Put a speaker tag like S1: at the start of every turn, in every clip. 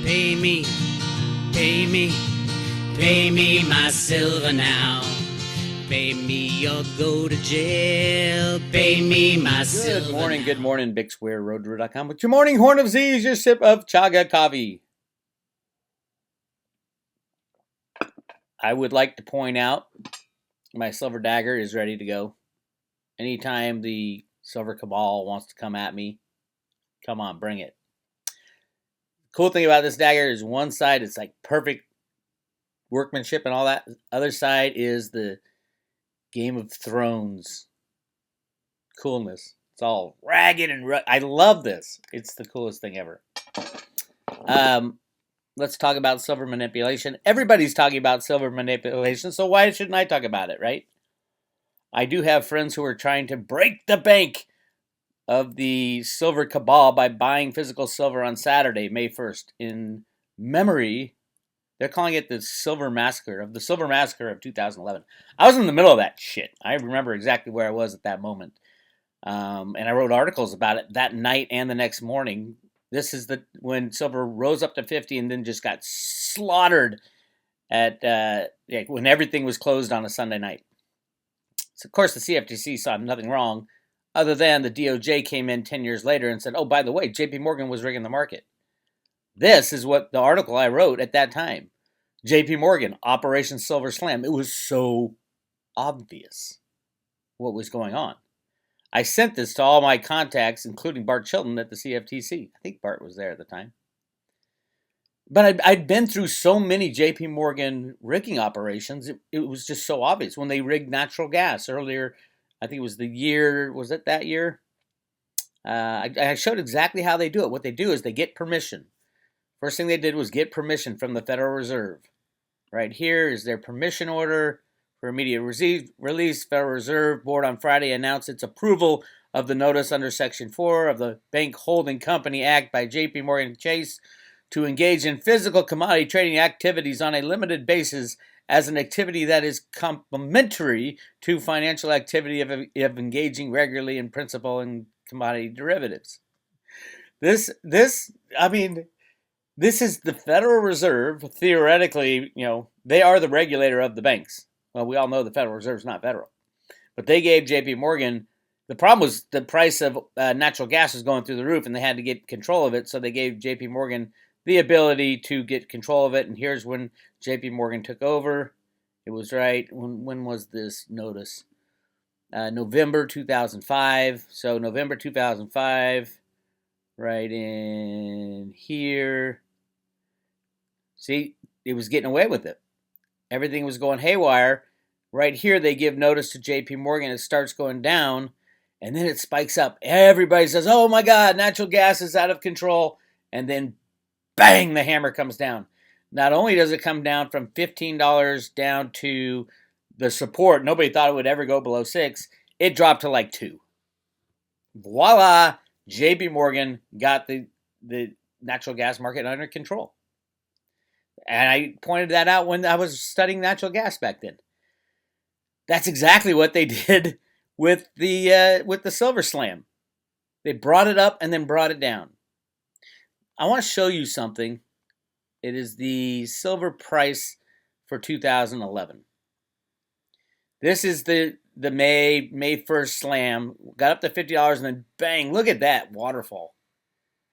S1: Pay me, pay me, pay me my silver now. Pay me or go to jail. Pay me my silver.
S2: Good morning, Bix Weir, roadrunner.com. With your morning horn of Z's, your sip of chaga coffee. I would like to point out my silver dagger is ready to go. Anytime the silver cabal wants to come at me, come on, bring it. Cool thing about this dagger is one side it's like perfect workmanship and all that. The other side is the Game of Thrones coolness. It's all ragged and I love this. It's the coolest thing ever. Let's talk about silver manipulation. Everybody's talking about silver manipulation, so why shouldn't I talk about it, right? I do have friends who are trying to break the bank of the silver cabal by buying physical silver on Saturday, May 1st, in memory. They're calling it the Silver Massacre, of 2011. I was in the middle of that shit. I remember exactly where I was at that moment. And I wrote articles about it that night and the next morning. This is when silver rose up to 50 and then just got slaughtered at when everything was closed on a Sunday night. So of course, the CFTC saw nothing wrong, other than the DOJ came in 10 years later and said, oh, by the way, JP Morgan was rigging the market. This is what the article I wrote at that time. JP Morgan, Operation Silver Slam. It was so obvious what was going on. I sent this to all my contacts, including Bart Chilton at the CFTC. I think Bart was there at the time. But I'd been through so many JP Morgan rigging operations, it was just so obvious. When they rigged natural gas earlier, I think it was was it that year? I showed exactly how they do it. What they do is they get permission. First thing they did was get permission from the Federal Reserve. Right here is their permission order for immediate release. Federal Reserve Board on Friday announced its approval of the notice under Section 4 of the Bank Holding Company Act by JP Morgan Chase to engage in physical commodity trading activities on a limited basis as an activity that is complementary to financial activity of engaging regularly in principal and commodity derivatives. This is the Federal Reserve. Theoretically, they are the regulator of the banks. Well, we all know the Federal Reserve is not federal. But they gave JP Morgan, the problem was the price of natural gas was going through the roof and they had to get control of it. So they gave JP Morgan the ability to get control of it. And here's when JP Morgan took over. It was when was this notice? November 2005. So November 2005, right in here. See, it was getting away with it. Everything was going haywire. Right here, they give notice to JP Morgan. It starts going down, and then it spikes up. Everybody says, oh my God, natural gas is out of control. And then, bang, the hammer comes down. Not only does it come down from $15 down to the support, nobody thought it would ever go below $6. It dropped to like $2. Voila, JP Morgan got the natural gas market under control. And I pointed that out when I was studying natural gas back then. That's exactly what they did with the Silver Slam. They brought it up and then brought it down. I want to show you something. It is the silver price for 2011. This is the May 1st slam. Got up to $50 and then bang, look at that waterfall.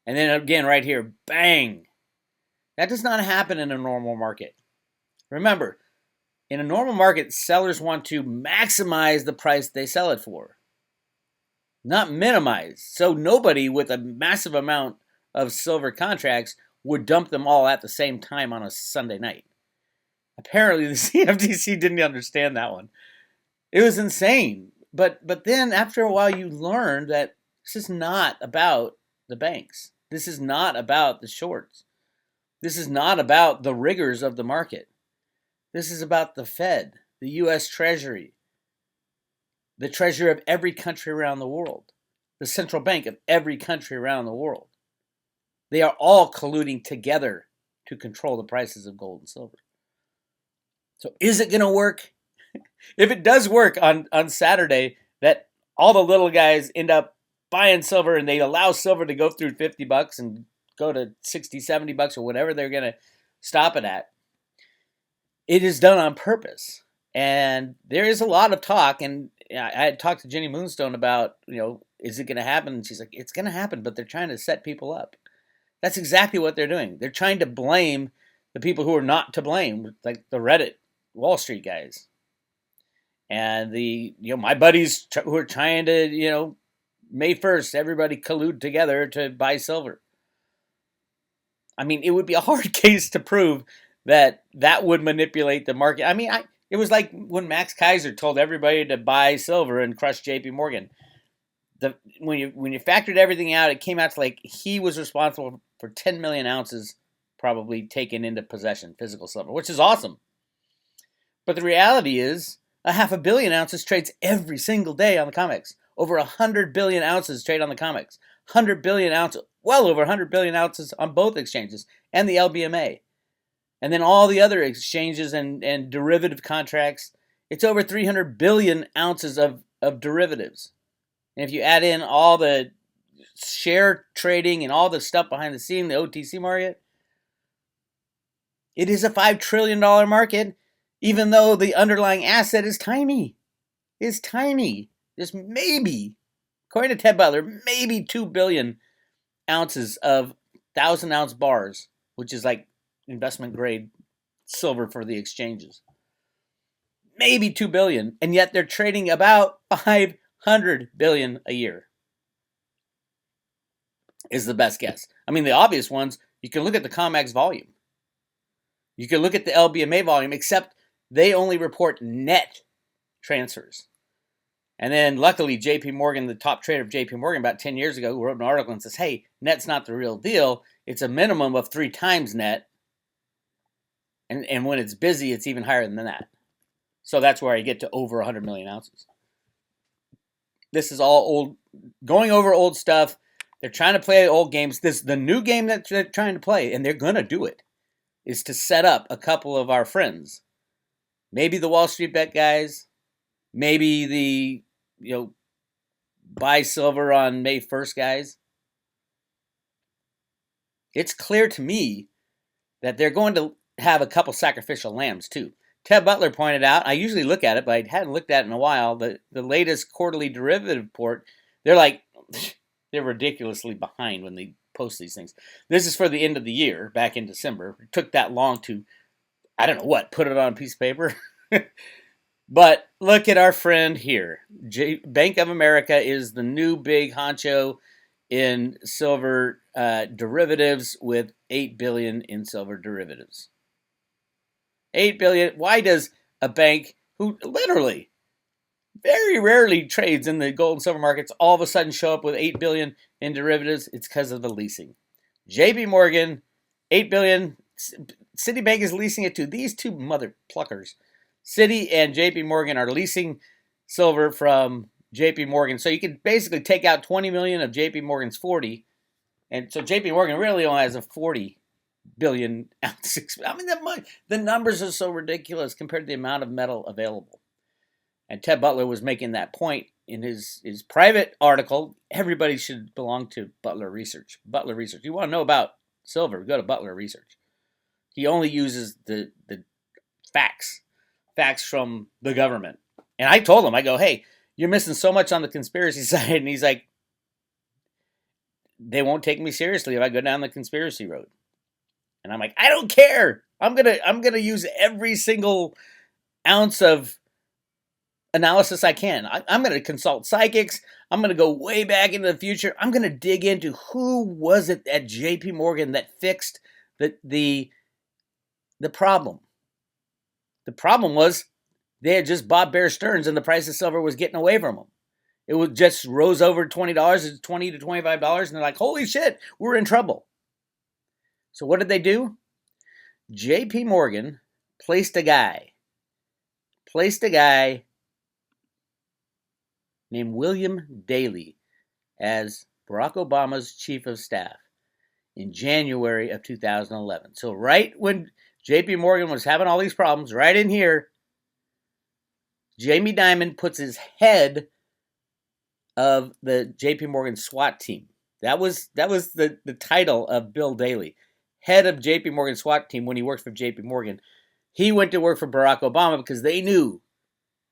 S2: And then again right here, bang. That does not happen in a normal market. Remember, in a normal market, sellers want to maximize the price they sell it for, not minimize. So nobody with a massive amount of silver contracts would dump them all at the same time on a Sunday night. Apparently, the CFTC didn't understand that one. It was insane. But then after a while, you learn that this is not about the banks. This is not about the shorts. This is not about the riggers of the market. This is about the Fed, the U.S. Treasury, the treasury of every country around the world, the central bank of every country around the world. They are all colluding together to control the prices of gold and silver. So is it going to work? If it does work on Saturday, that all the little guys end up buying silver and they allow silver to go through $50 and go to 60, $70 or whatever they're going to stop it at. It is done on purpose. And there is a lot of talk, and I had talked to Jenny Moonstone about, is it going to happen? And she's like, it's going to happen, but they're trying to set people up. That's exactly what they're doing. They're trying to blame the people who are not to blame, like the Reddit Wall Street guys. And my buddies who are trying to, May 1st, everybody collude together to buy silver. I mean, it would be a hard case to prove that would manipulate the market. I mean, it was like when Max Kaiser told everybody to buy silver and crush J.P. Morgan. When you factored everything out, it came out to like he was responsible for 10 million ounces probably taken into possession, physical silver, which is awesome. But the reality is, 500 million ounces trades every single day on the COMEX. Over 100 billion ounces trade on the COMEX. 100 billion ounces, well over 100 billion ounces on both exchanges and the LBMA. And then all the other exchanges and derivative contracts, it's over 300 billion ounces of derivatives. And if you add in all the share trading and all the stuff behind the scene, the OTC market, it is a $5 trillion market, even though the underlying asset is tiny. It's tiny. There's maybe, according to Ted Butler, maybe 2 billion ounces of 1,000-ounce bars, which is like investment grade silver for the exchanges. Maybe 2 billion, and yet they're trading about 500 billion a year. Is the best guess. I mean, the obvious ones, you can look at the COMEX volume. You can look at the LBMA volume, except they only report net transfers. And then luckily, JP Morgan, the top trader of JP Morgan about 10 years ago, wrote an article and says, hey, net's not the real deal. It's a minimum of 3 times net. And when it's busy, it's even higher than that. So that's where I get to over 100 million ounces. This is all old, going over old stuff. They're trying to play old games. The new game that they're trying to play, and they're going to do it, is to set up a couple of our friends. Maybe the Wall Street Bet guys. Maybe the, buy silver on May 1st guys. It's clear to me that they're going to have a couple sacrificial lambs too. Ted Butler pointed out, I usually look at it, but I hadn't looked at it in a while, the latest quarterly derivative report, they're ridiculously behind when they post these things. This is for the end of the year, back in December. It took that long to, put it on a piece of paper. But look at our friend here. Bank of America is the new big honcho in silver derivatives with $8 billion in silver derivatives. $8 billion. Why does a bank who literally very rarely trades in the gold and silver markets all of a sudden show up with $8 billion in derivatives? It's because of the leasing. JP Morgan, $8 billion. Citibank is leasing it to these two mother pluckers. Citi and JP Morgan are leasing silver from JP Morgan. So you can basically take out 20 million of JP Morgan's 40. And so JP Morgan really only has a 40 billion ounce. I mean, the numbers are so ridiculous compared to the amount of metal available. And Ted Butler was making that point in his private article. Everybody should belong to Butler Research. Butler Research. You want to know about silver, go to Butler Research. He only uses the facts from the government. And I told him, I go, hey, you're missing so much on the conspiracy side. And he's like, they won't take me seriously if I go down the conspiracy road. And I'm like, I don't care. I'm gonna use every single ounce of analysis I can. I'm gonna consult psychics. I'm gonna go way back into the future. I'm gonna dig into who was it at JP Morgan that fixed the problem. The problem was they had just bought Bear Stearns and the price of silver was getting away from them. It was just rose over $20, it's $20 to $25, and they're like, holy shit, we're in trouble. So what did they do? JP Morgan placed a guy named William Daley as Barack Obama's chief of staff in January of 2011. So right when JP Morgan was having all these problems, right in here, Jamie Dimon puts his head of the JP Morgan SWAT team. That was the title of Bill Daley, head of JP Morgan SWAT team when he worked for JP Morgan. He went to work for Barack Obama because they knew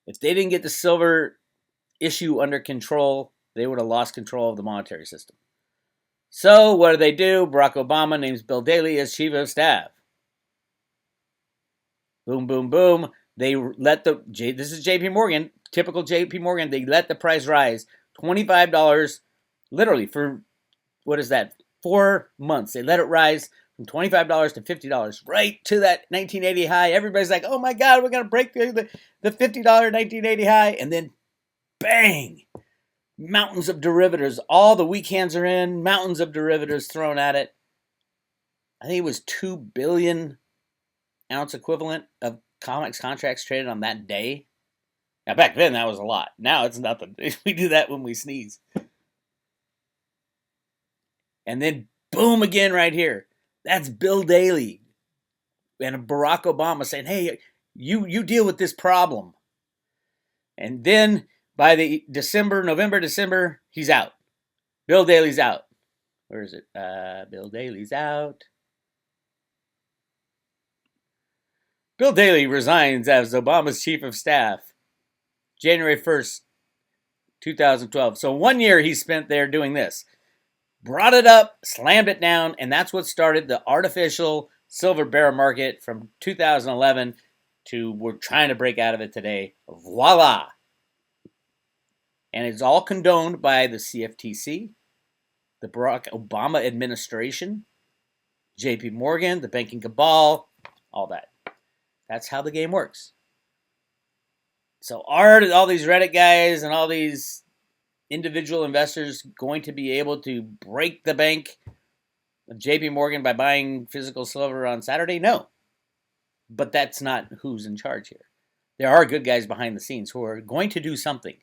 S2: if they didn't get the silver issue under control, they would have lost control of the monetary system. So what do? Barack Obama names Bill Daley as chief of staff. Boom, boom, boom. They let this is JP Morgan, typical JP Morgan, they let the price rise $25, literally for, what is that, 4 months. They let it rise from $25 to $50, right to that 1980 high. Everybody's like, oh my God, we're going to break the $50 1980 high. And then bang, mountains of derivatives. All the weak hands are in, mountains of derivatives thrown at it. I think it was 2 billion ounce equivalent of COMEX contracts traded on that day. Now, back then, that was a lot. Now it's nothing. We do that when we sneeze. And then, boom, again right here. That's Bill Daley and Barack Obama saying, hey, you deal with this problem. And then, by the November, December, he's out. Bill Daley's out. Where is it? Bill Daley's out. Bill Daley resigns as Obama's chief of staff, January 1st, 2012. So 1 year he spent there doing this. Brought it up, slammed it down, and that's what started the artificial silver bear market from 2011 to we're trying to break out of it today. Voila! And it's all condoned by the CFTC, the Barack Obama administration, JP Morgan, the banking cabal, all that. That's how the game works. So are all these Reddit guys and all these individual investors going to be able to break the bank of JP Morgan by buying physical silver on Saturday? No. But that's not who's in charge here. There are good guys behind the scenes who are going to do something.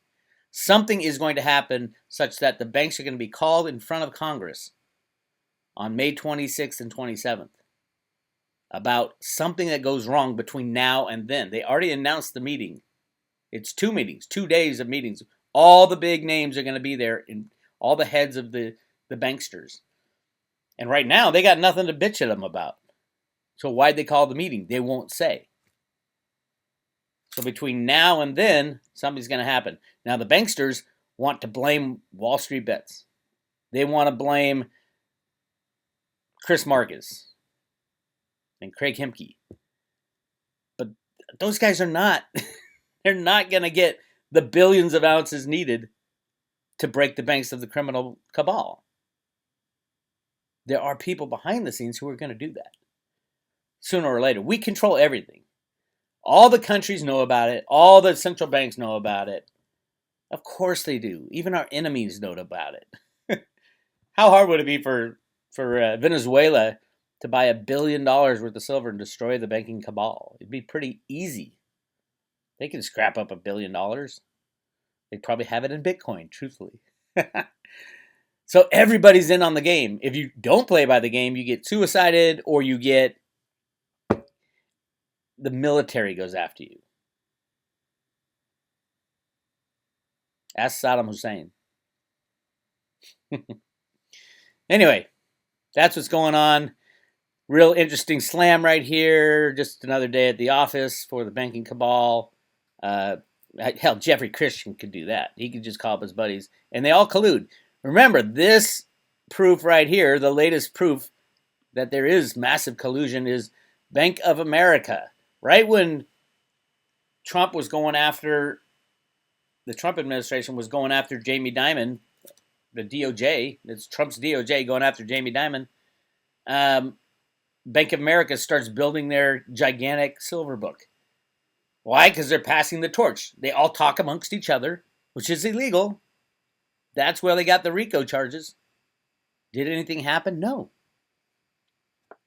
S2: Something is going to happen such that the banks are going to be called in front of Congress on May 26th and 27th. About something that goes wrong between now and then. They already announced the meeting. It's 2 meetings, 2 days of meetings. All the big names are going to be there, and all the heads of the banksters. And right now, they got nothing to bitch at them about. So why'd they call the meeting? They won't say. So between now and then, something's going to happen. Now, the banksters want to blame Wall Street Bets. They want to blame Chris Marcus and Craig Hemke. But those guys are not, they're not going to get the billions of ounces needed to break the banks of the criminal cabal. There are people behind the scenes who are going to do that. Sooner or later. We control everything. All the countries know about it. All the central banks know about it. Of course they do. Even our enemies know about it. How hard would it be for Venezuela to buy $1 billion worth of silver and destroy the banking cabal? It'd be pretty easy. They can scrap up $1 billion. They'd probably have it in Bitcoin, truthfully. So everybody's in on the game. If you don't play by the game, you get suicided or you get the military goes after you. Ask Saddam Hussein. Anyway, that's what's going on. Real interesting slam right here. Just another day at the office for the banking cabal. Hell, Jeffrey Christian could do that. He could just call up his buddies, and they all collude. Remember, this proof right here, the latest proof that there is massive collusion, is Bank of America. Right when Trump was going after, the Trump administration was going after Jamie Dimon, the DOJ, it's Trump's DOJ going after Jamie Dimon, Bank of America starts building their gigantic silver book. Why? Because they're passing the torch. They all talk amongst each other, which is illegal. That's where they got the RICO charges. Did anything happen? No.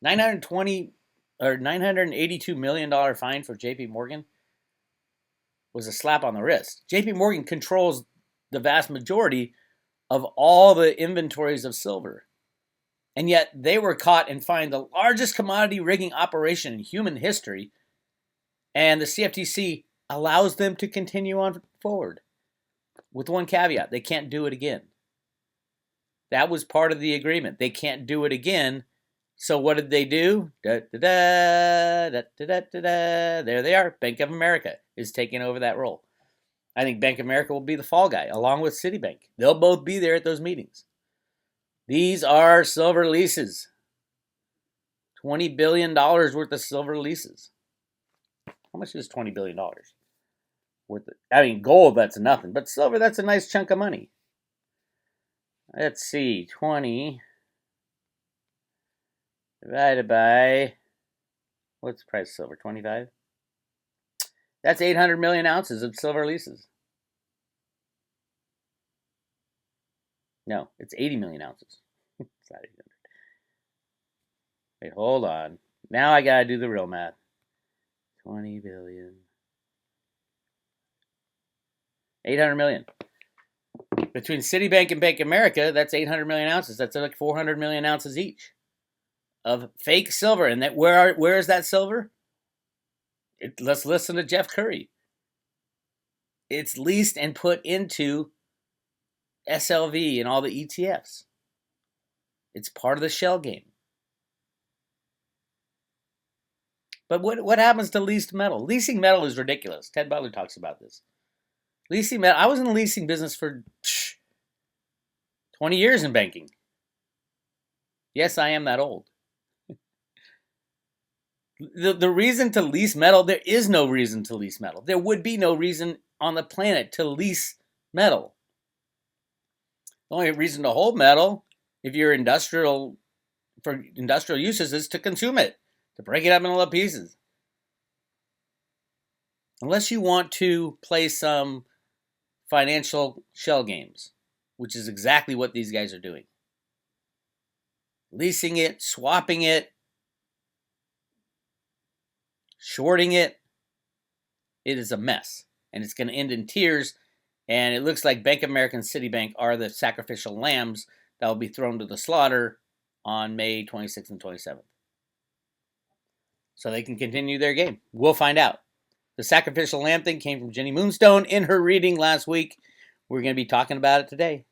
S2: $982 million fine for JP Morgan was a slap on the wrist. JP Morgan controls the vast majority of all the inventories of silver. And yet they were caught and fined the largest commodity rigging operation in human history. And the CFTC allows them to continue on forward. With one caveat, they can't do it again. That was part of the agreement. They can't do it again. So what did they do? Da, da, da, da, da, da, da, da. There they are. Bank of America is taking over that role. I think Bank of America will be the fall guy, along with Citibank. They'll both be there at those meetings. These are silver leases. $20 billion worth of silver leases. How much is $20 billion worth? I mean, gold, that's nothing. But silver, that's a nice chunk of money. Let's see. 20 divided by, what's the price of silver? 25? That's 800 million ounces of silver leases. No, it's 80 million ounces. It's not 800. Wait, hold on. Now I gotta do the real math. 20 billion. 800 million. Between Citibank and Bank of America, that's 800 million ounces. That's like 400 million ounces each of fake silver. And that where is that silver? Let's listen to Jeff Curry. It's leased and put into SLV and all the ETFs. It's part of the shell game. But what happens to leased metal? Leasing metal is ridiculous. Ted Butler talks about this. Leasing metal. I was in the leasing business for 20 years in banking. Yes, I am that old. The reason to lease metal, there is no reason to lease metal. There would be no reason on the planet to lease metal. The only reason to hold metal, if you're industrial, for industrial uses, is to consume it, to break it up into little pieces. Unless you want to play some financial shell games, which is exactly what these guys are doing. Leasing it, swapping it, shorting it. It is a mess, and it's going to end in tears, and it looks like Bank of America and Citibank are the sacrificial lambs that will be thrown to the slaughter on May 26th and 27th. So they can continue their game. We'll find out. The sacrificial lamb thing came from Jenny Moonstone in her reading last week. We're going to be talking about it today.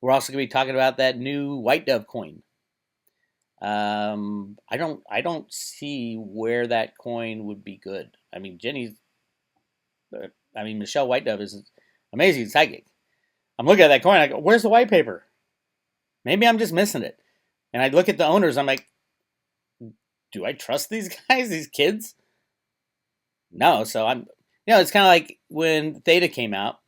S2: We're also going to be talking about that new White Dove coin. I don't see where that coin would be good. I mean, Michelle White Dove is an amazing psychic. I'm looking at that coin. I go, where's the white paper? Maybe I'm just missing it. And I look at the owners. I'm like, do I trust these guys, these kids? No. So it's kind of like when Theta came out.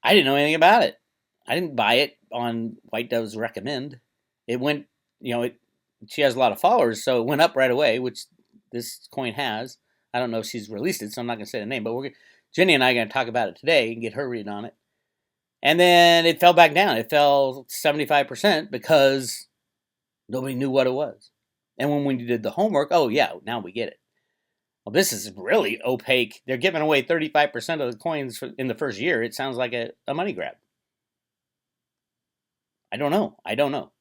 S2: I didn't know anything about it. I didn't buy it on White Dove's recommend. It went, she has a lot of followers, so it went up right away, which this coin has. I don't know if she's released it, so I'm not going to say the name, but Jenny and I are going to talk about it today and get her read on it. And then it fell back down. It fell 75% because nobody knew what it was. And when we did the homework, oh yeah, now we get it. Well, this is really opaque. They're giving away 35% of the coins in the first year. It sounds like a money grab. I don't know.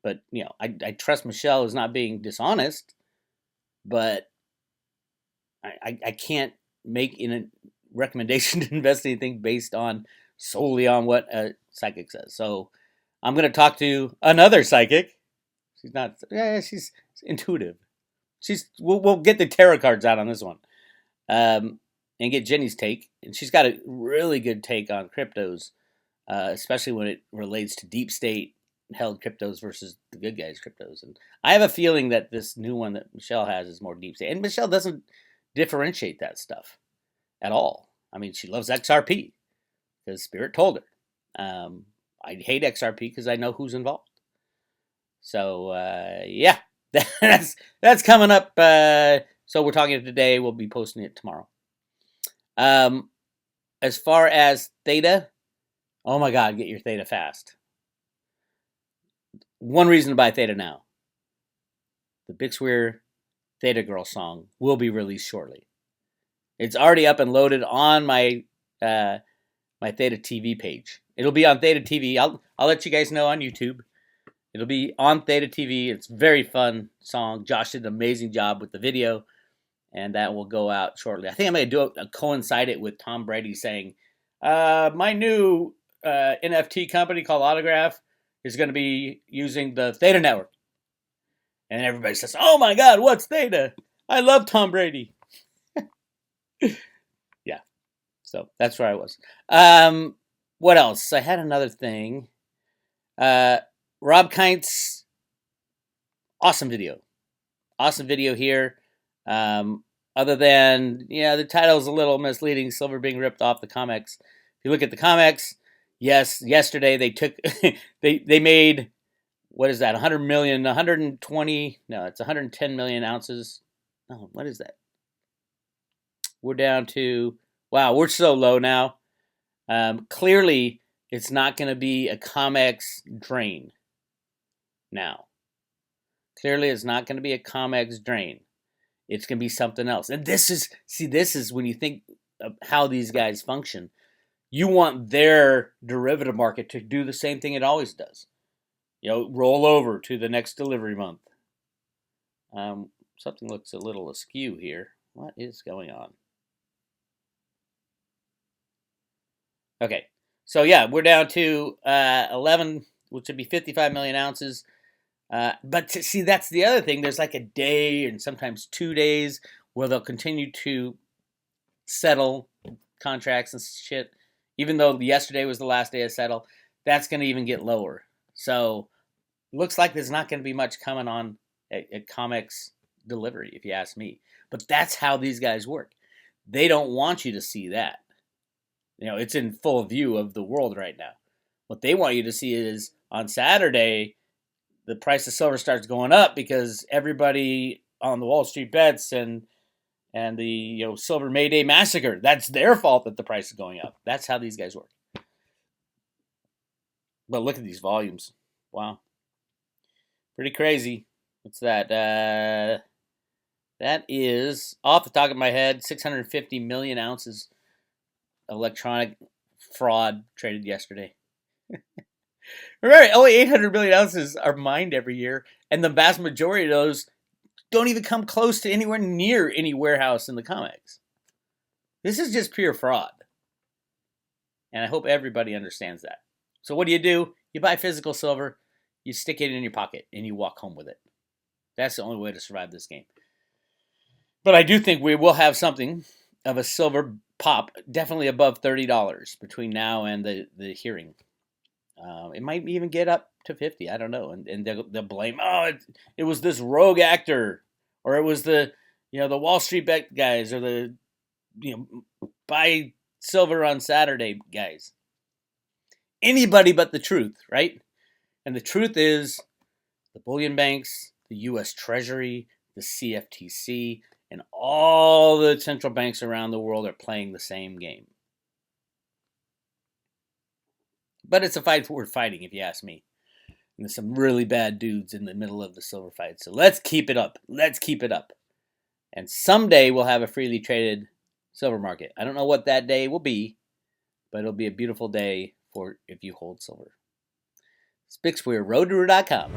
S2: But, I trust Michelle is not being dishonest, but I can't make a recommendation to invest anything based solely on what a psychic says. So I'm going to talk to another psychic. She's intuitive. We'll get the tarot cards out on this one, and get Jenny's take. And she's got a really good take on cryptos, especially when it relates to deep state held cryptos versus the good guys cryptos. And I have a feeling that this new one that Michelle has is more deep state. And Michelle doesn't differentiate that stuff at all. I mean, she loves XRP because Spirit told her. I hate XRP because I know who's involved. So, yeah, that's coming up. So we're talking today. We'll be posting it tomorrow. As far as Theta, oh my God, get your Theta fast. One reason to buy Theta now. The Bix Weir Theta Girl song will be released shortly. It's already up and loaded on my my Theta TV page. It'll be on Theta TV. I'll let you guys know on YouTube. It'll be on Theta TV. It's a very fun song. Josh did an amazing job with the video, and that will go out shortly. I think I'm going to coincide it with Tom Brady saying, my new NFT company called Autograph is going to be using the Theta network. And everybody says, oh my God, what's Theta? I love Tom Brady. Yeah, so that's where I was. What else? I had another thing. Rob Kint's awesome video. Awesome video here. Other than, the title is a little misleading, silver being ripped off the COMEX. If you look at the COMEX, yes, yesterday they took, they made, what is that, 100 million, 120, no, it's 110 million ounces. Oh, what is that? We're down to, wow, we're so low now. Clearly, it's not going to be a COMEX drain now. Clearly, it's not going to be a COMEX drain. It's going to be something else. And this is when you think of how these guys function. You want their derivative market to do the same thing it always does. Roll over to the next delivery month. Something looks a little askew here. What is going on? Okay, so yeah, we're down to 11, which would be 55 million ounces. But see, that's the other thing. There's like a day and sometimes 2 days where they'll continue to settle contracts and shit. Even though yesterday was the last day to settle, that's going to even get lower. So looks like there's not going to be much coming on at COMEX delivery, if you ask me. But that's how these guys work. They don't want you to see that. It's in full view of the world right now. What they want you to see is on Saturday, the price of silver starts going up because everybody on the Wall Street bets and the Silver May Day massacre, that's their fault that the price is going up. That's how these guys work. But look at these volumes. Wow. Pretty crazy. What's that? That is, off the top of my head, 650 million ounces of electronic fraud traded yesterday. Remember, only 800 million ounces are mined every year, and the vast majority of those don't even come close to anywhere near any warehouse in the COMEX. This is just pure fraud. And I hope everybody understands that. So what do? You buy physical silver, you stick it in your pocket, and you walk home with it. That's the only way to survive this game. But I do think we will have something of a silver pop, definitely above $30 between now and the hearing. It might even get up to 50. I don't know. And they'll blame, it was this rogue actor, or it was the Wall Street bet guys, or the buy silver on Saturday guys. Anybody but the truth, right? And the truth is the bullion banks, the U.S. Treasury, the CFTC, and all the central banks around the world are playing the same game. But it's a fight worth fighting, if you ask me. And there's some really bad dudes in the middle of the silver fight. So let's keep it up. Let's keep it up. And someday we'll have a freely traded silver market. I don't know what that day will be, but it'll be a beautiful day for if you hold silver. It's Bix Weir, roadtour.com.